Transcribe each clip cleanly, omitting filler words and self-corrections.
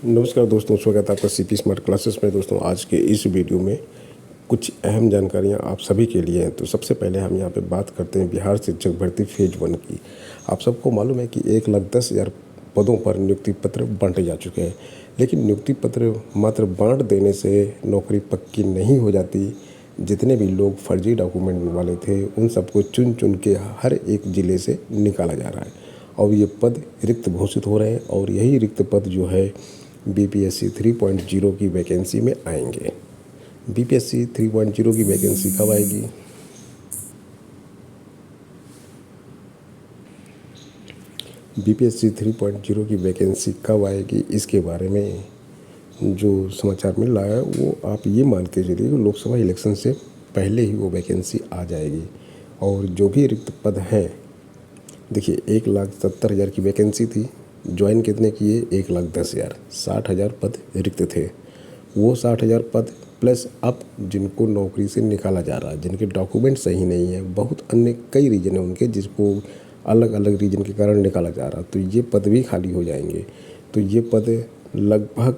नमस्कार दोस्तों, स्वागत है आपका सीपी स्मार्ट क्लासेस में। दोस्तों, आज के इस वीडियो में कुछ अहम जानकारियां आप सभी के लिए हैं। तो सबसे पहले हम यहां पे बात करते हैं बिहार शिक्षक भर्ती फेज 1 की। आप सबको मालूम है कि 1,10,000 पदों पर नियुक्ति पत्र बांटे जा चुके हैं, लेकिन नियुक्ति पत्र मात्र बांट देने से नौकरी पक्की नहीं हो जाती। जितने भी लोग फर्जी डॉक्यूमेंट वाले थे उन सबको चुन चुन के हर एक ज़िले से निकाला जा रहा है और ये पद रिक्त घोषित हो रहे हैं। और यही रिक्त पद जो है बीपीएससी 3.0 की वैकेंसी में आएंगे। बीपीएससी 3.0 की वैकेंसी कब आएगी? बीपीएससी 3.0 की वैकेंसी कब आएगी, इसके बारे में जो समाचार मिल रहा है वो आप ये मान के चलिए कि लोकसभा इलेक्शन से पहले ही वो वैकेंसी आ जाएगी। और जो भी रिक्त पद हैं, देखिए 1,70,000 की वैकेंसी थी, ज्वाइन कितने किए? 1,10,000। 60,000 पद रिक्त थे। वो 60,000 पद प्लस अब जिनको नौकरी से निकाला जा रहा है, जिनके डॉक्यूमेंट सही नहीं है, बहुत अन्य कई रीजन है उनके जिसको अलग अलग रीजन के कारण निकाला जा रहा, तो ये पद भी खाली हो जाएंगे। तो ये पद लगभग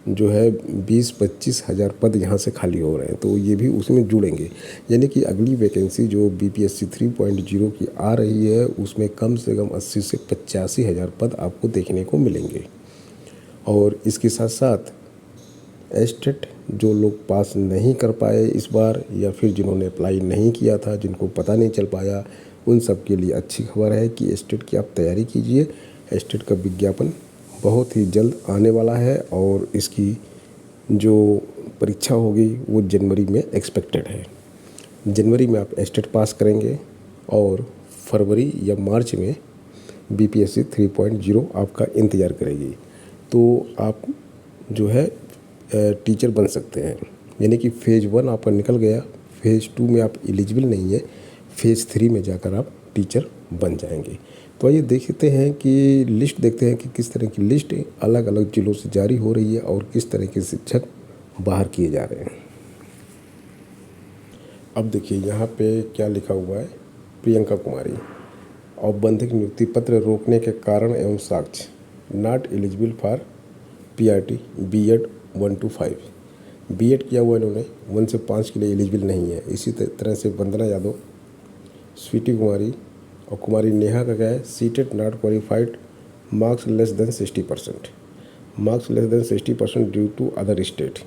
जो है 20-25 हज़ार पद यहाँ से खाली हो रहे हैं, तो ये भी उसमें जुड़ेंगे। यानी कि अगली वैकेंसी जो बीपीएससी 3.0 की आ रही है उसमें कम से कम 80 से 85 हज़ार पद आपको देखने को मिलेंगे। और इसके साथ साथ एस्टेट जो लोग पास नहीं कर पाए इस बार, या फिर जिन्होंने अप्लाई नहीं किया था, जिनको पता नहीं चल पाया, उन सब के लिए अच्छी खबर है कि एस्टेट की आप तैयारी कीजिए। एस्टेट का विज्ञापन बहुत ही जल्द आने वाला है और इसकी जो परीक्षा होगी वो जनवरी में एक्सपेक्टेड है। जनवरी में आप एस्टेट पास करेंगे और फरवरी या मार्च में बीपीएससी 3.0 आपका इंतज़ार करेगी, तो आप जो है टीचर बन सकते हैं। यानी कि फेज़ 1 आपका निकल गया, फेज़ 2 में आप एलिजिबल नहीं है, फेज़ 3 में जाकर आप टीचर बन जाएंगे। तो आइए देखते हैं कि लिस्ट देखते हैं कि किस तरह की लिस्ट अलग अलग जिलों से जारी हो रही है और किस तरह के शिक्षक बाहर किए जा रहे हैं। अब देखिए यहाँ पे क्या लिखा हुआ है। प्रियंका कुमारी, औपबंधिक नियुक्ति पत्र रोकने के कारण एवं साक्ष्य, not eligible for PRT BEd 1 to 5। BEd किया हुआ इन्होंने, 1 से 5 के लिए एलिजिबल नहीं है। इसी तरह से वंदना यादव, स्वीटी कुमारी और कुमारी नेहा का क्या है, CTET not qualified, marks less than 60%, marks less than 60% due to other state.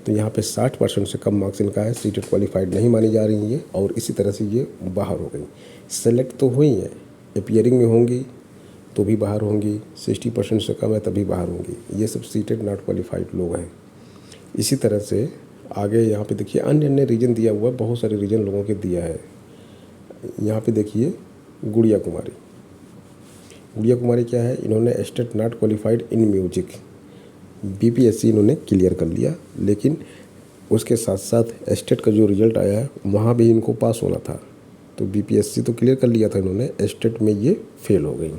तो यहाँ पे 60% से कम मार्क्स इनका है, सीटेड क्वालिफाइड नहीं मानी जा रही है और इसी तरह से ये बाहर हो गई। सेलेक्ट तो हुई हैं, अपीयरिंग में होंगी तो भी बाहर होंगी, 60% से कम है तभी बाहर होंगी। ये सब सीटेड नॉट क्वालिफाइड लोग हैं। इसी तरह से आगे यहाँ पे देखिए अन्य अन्य रीजन दिया हुआ है, बहुत सारे रीजन लोगों के दिया है। यहाँ पे देखिए गुड़िया कुमारी, गुड़िया कुमारी क्या है, इन्होंने estate not qualified in music, BPSC इन्होंने क्लियर कर लिया, लेकिन उसके साथ साथ एस्टेट का जो रिजल्ट आया है वहाँ भी इनको पास होना था। तो बीपीएससी तो क्लियर कर लिया था इन्होंने, एस्टेट में ये फेल हो गई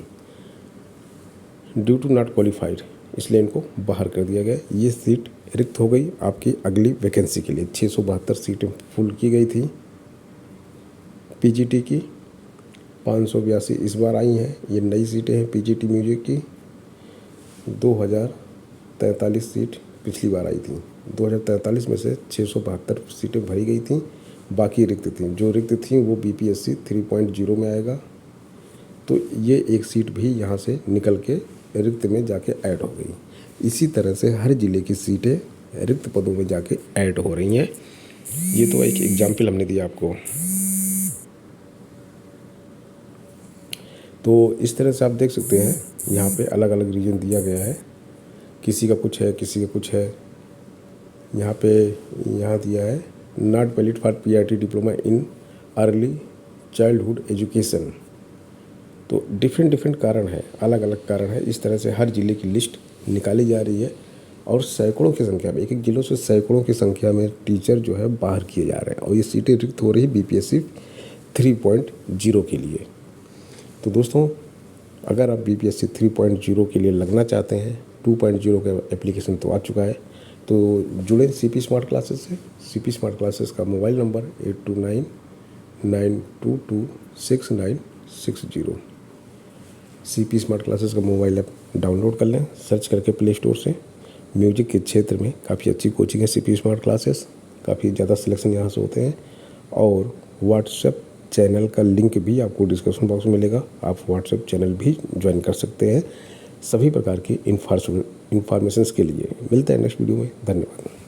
ड्यू टू नॉट क्वालिफाइड, इसलिए इनको बाहर कर दिया गया। ये सीट रिक्त हो गई आपकी अगली वैकेंसी के लिए। 672 सीटें फुल की गई थी पीजीटी की, 582 इस बार आई हैं। ये नई सीटें हैं पीजीटी म्यूजिक की। 2043 सीट पिछली बार आई थी, 2043 में से 672 सीटें भरी गई थी, बाकी रिक्त थी। जो रिक्त थी वो बीपीएससी 3.0 में आएगा। तो ये एक सीट भी यहाँ से निकल के रिक्त में जाके ऐड हो गई। इसी तरह से हर ज़िले की सीटें रिक्त पदों में जाके ऐड हो रही हैं। ये तो एक एग्जाम्पल हमने दिया आपको। तो इस तरह से आप देख सकते हैं यहाँ पे अलग अलग रीजन दिया गया है, किसी का कुछ है किसी का कुछ है। यहाँ पे यहाँ दिया है not valid for PRT diploma in early childhood education. तो डिफरेंट कारण है, अलग अलग कारण है। इस तरह से हर ज़िले की लिस्ट निकाली जा रही है और सैकड़ों की संख्या में, एक एक ज़िलों से सैकड़ों की संख्या में टीचर जो है बाहर किए जा रहे हैं और ये सीटें रिक्त हो रही है बीपीएससी 3.0 के लिए। तो दोस्तों, अगर आप बीपीएससी 3.0 के लिए लगना चाहते हैं, 2.0 का एप्लीकेशन तो आ चुका है, तो जुड़े सीपी स्मार्ट क्लासेस से। सीपी स्मार्ट क्लासेस का mobile number 8299226960। CP smart classes का मोबाइल ऐप डाउनलोड कर लें सर्च करके प्ले स्टोर से। म्यूजिक के क्षेत्र में काफ़ी अच्छी कोचिंग है, सीपी स्मार्ट क्लासेस, काफ़ी ज़्यादा सिलेक्शन यहाँ से होते हैं। और व्हाट्सएप चैनल का लिंक भी आपको डिस्क्रिप्शन बॉक्स में मिलेगा, आप व्हाट्सएप चैनल भी ज्वाइन कर सकते हैं सभी प्रकार की इन्फॉर्मेशंस के लिए। मिलते हैं नेक्स्ट वीडियो में, धन्यवाद।